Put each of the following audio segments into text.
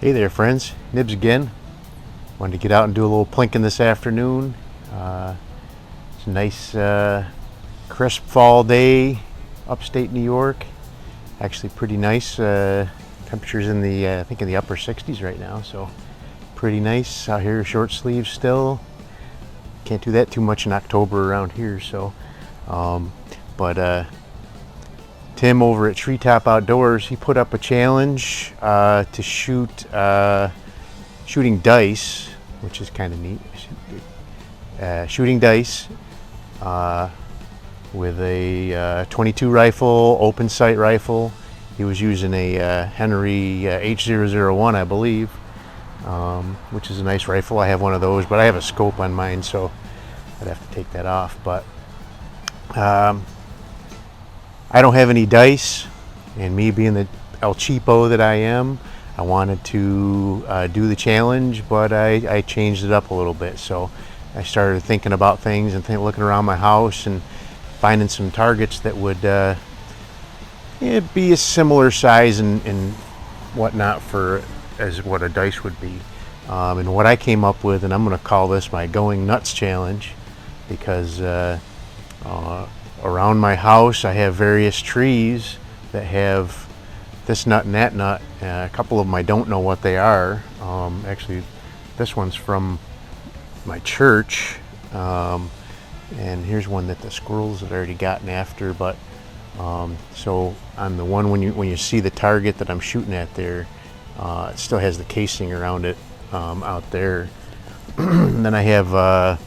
Hey there friends, Nibs again. Wanted to get out and do a little plinking this afternoon. It's a nice crisp fall day, upstate New York. Actually pretty nice. Temperatures in the I think in the upper 60s right now, so pretty nice out here. Short sleeves still. Can't do that too much in October around here, so but Tim over at Treetop Outdoors, he put up a challenge to shoot shooting dice, which is kind of neat. Shooting dice with a 22 rifle, open sight rifle. He was using a Henry H001, I believe, which is a nice rifle. I have one of those, but I have a scope on mine, so I'd have to take that off. But I don't have any dice, and me being the El Cheapo that I am, I wanted to do the challenge, but I changed it up a little bit. So I started thinking about things and looking around my house and finding some targets that would be a similar size and whatnot for as what a dice would be. And what I came up with, and I'm going to call this my Going Nuts Challenge, because around my house I have various trees that have this nut and that nut. A couple of them I don't know what they are. Actually, this one's from my church, and here's one that the squirrels had already gotten after. But so on the one, when you see the target that I'm shooting at there, it still has the casing around it out there. And then I have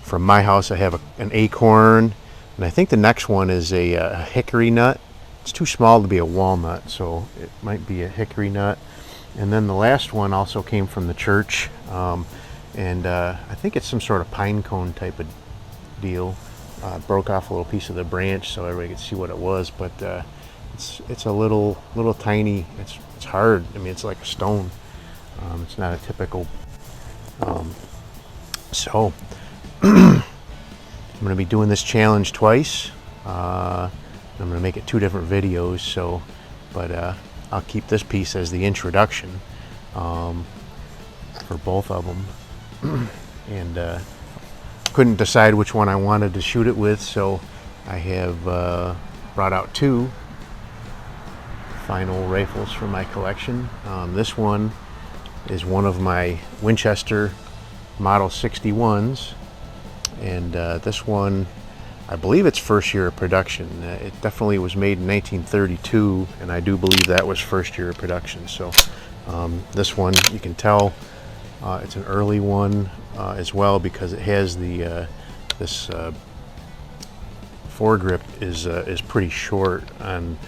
from my house I have an acorn. And I think the next one is a hickory nut. It's too small to be a walnut, so it might be a hickory nut. And then the last one also came from the church, and I think it's some sort of pine cone type of deal. Broke off a little piece of the branch so everybody could see what it was, but it's a little tiny. It's hard. I mean, it's like a stone. It's not a typical. So. I'm going to be doing this challenge twice. I'm going to make it 2 different videos, so, but I'll keep this piece as the introduction for both of them. And couldn't decide which one I wanted to shoot it with, so I have brought out 2 final rifles from my collection. This one is one of my Winchester Model 61s. And this one, I believe it's first year of production. It definitely was made in 1932, and I do believe that was first year of production. So this one, you can tell it's an early one as well, because it has the this foregrip is pretty short. On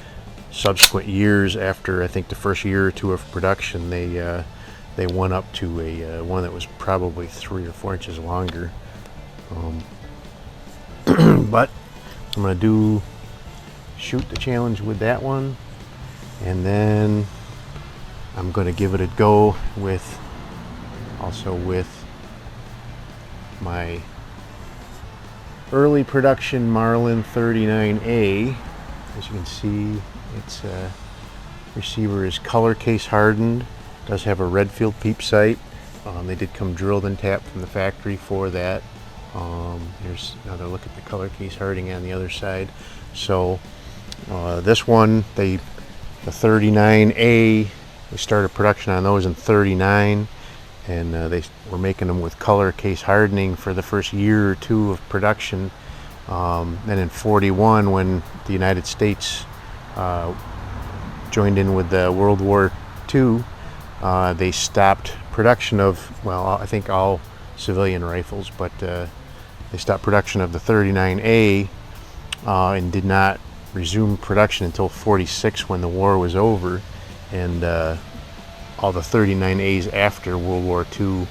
subsequent years, after I think the first year or 2 of production, they went up to a one that was probably 3 or 4 inches longer. But I'm going to shoot the challenge with that one, and then I'm going to give it a go with my early production Marlin 39A. As you can see, its receiver is color case hardened. It does have a redfield peep sight. They did come drilled and tapped from the factory for that. Here's another look at the color case hardening on the other side. So this one, the 39A, they started production on those in 39, and they were making them with color case hardening for the first year or 2 of production. Then in 41, when the United States joined in with World War II, they stopped production of, well, I think all civilian rifles, but they stopped production of the 39A and did not resume production until 46, when the war was over. And all the 39As after World War II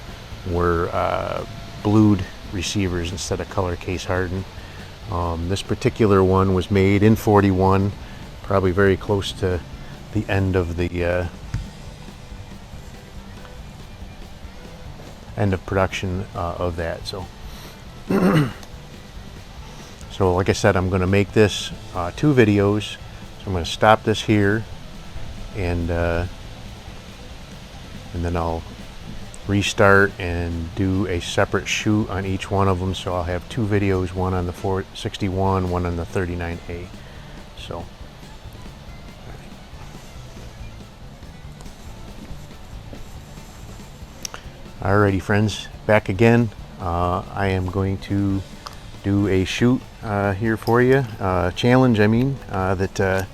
were blued receivers instead of color case hardened. This particular one was made in 41, probably very close to the end of the end of production of that. So so like I said, I'm going to make this 2 videos. So I'm going to stop this here and and then I'll restart and do a separate shoot on each one of them. So I'll have two videos, one on the 461, one on the 39A. So alrighty friends, back again. I am going to do a shoot here for you, challenge I mean, that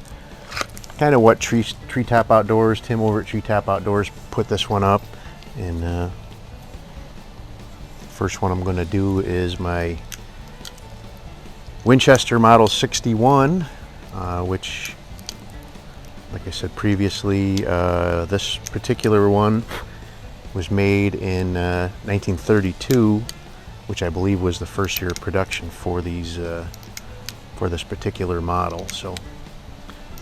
kind of what Treetop Outdoors, Tim over at Treetop Outdoors put this one up. And first one I'm going to do is my Winchester Model 61, which, like I said previously, this particular one was made in 1932, which I believe was the first year of production for these for this particular model. So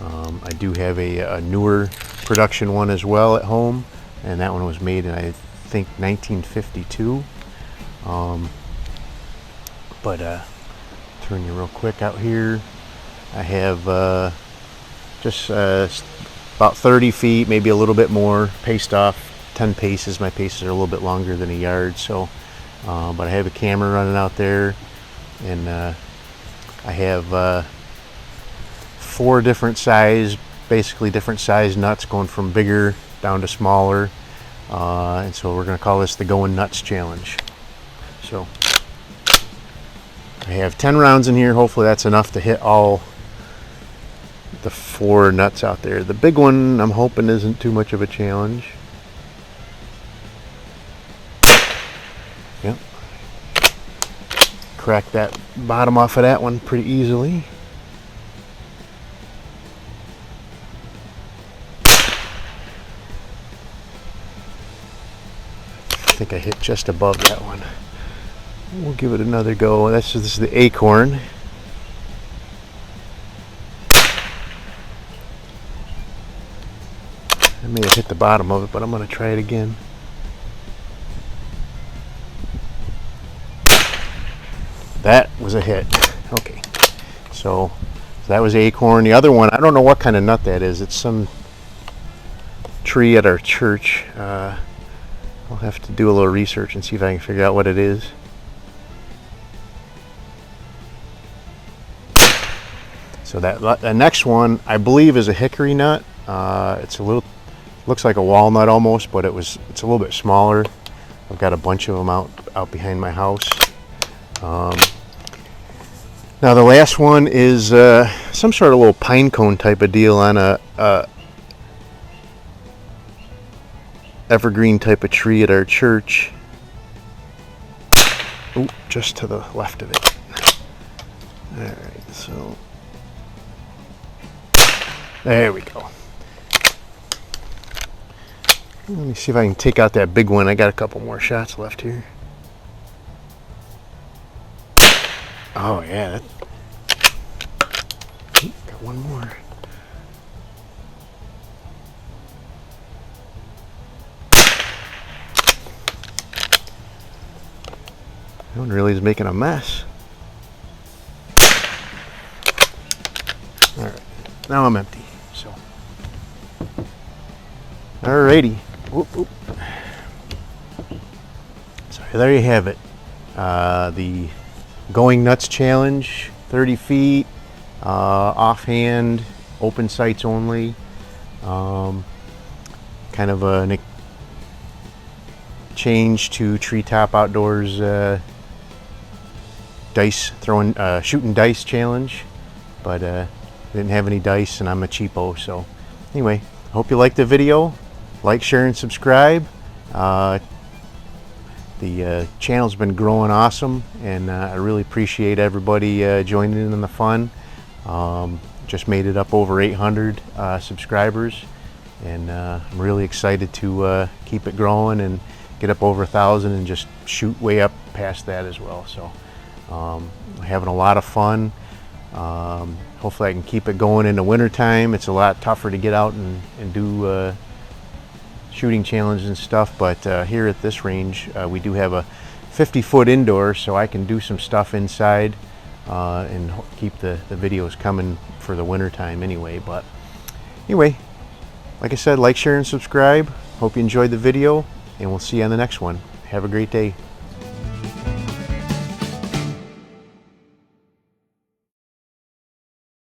I do have a newer production one as well at home, and that one was made in, I think, 1952. Turn you real quick out here. I have just about 30 feet, maybe a little bit more, paced off 10 paces. My paces are a little bit longer than a yard, so but I have a camera running out there, and I have 4 different size, basically different size nuts, going from bigger down to smaller, and so we're going to call this the Going Nuts Challenge. So I have 10 rounds in here. Hopefully that's enough to hit all the 4 nuts out there. The big one I'm hoping isn't too much of a challenge. Yep, crack that bottom off of that one pretty easily. I think I hit just above that one. We'll give it another go. This is the acorn. I may have hit the bottom of it, but I'm going to try it again. That was a hit. Okay, so that was acorn. The other one, I don't know what kind of nut that is. It's some tree at our church. I'll have to do a little research and see if I can figure out what it is. So that next one, I believe, is a hickory nut. It's a little, looks like a walnut almost, but it's a little bit smaller. I've got a bunch of them out behind my house. Now the last one is some sort of little pine cone type of deal on a evergreen type of tree at our church. Oh, just to the left of it. Alright, so there we go. Let me see if I can take out that big one. I got a couple more shots left here. Oh yeah, got one more. That one really is making a mess. Alright, now I'm empty. So, alrighty. Whoop, whoop. So there you have it. The Going Nuts Challenge, 30 feet, offhand, open sights only. Kind of a change to Treetop Outdoors shooting dice challenge, but didn't have any dice and I'm a cheapo. So anyway, I hope you liked the video. Like, share, and subscribe. The channel's been growing awesome, and I really appreciate everybody joining in on the fun. Just made it up over 800 subscribers, and I'm really excited to keep it growing and get up over 1,000 and just shoot way up past that as well. So having a lot of fun. Hopefully I can keep it going in the winter time. It's a lot tougher to get out and do shooting challenges and stuff, but here at this range we do have a 50-foot indoor, so I can do some stuff inside and keep the videos coming for the winter time anyway. But anyway, like I said, like, share, and subscribe. Hope you enjoyed the video, and we'll see you on the next one. Have a great day.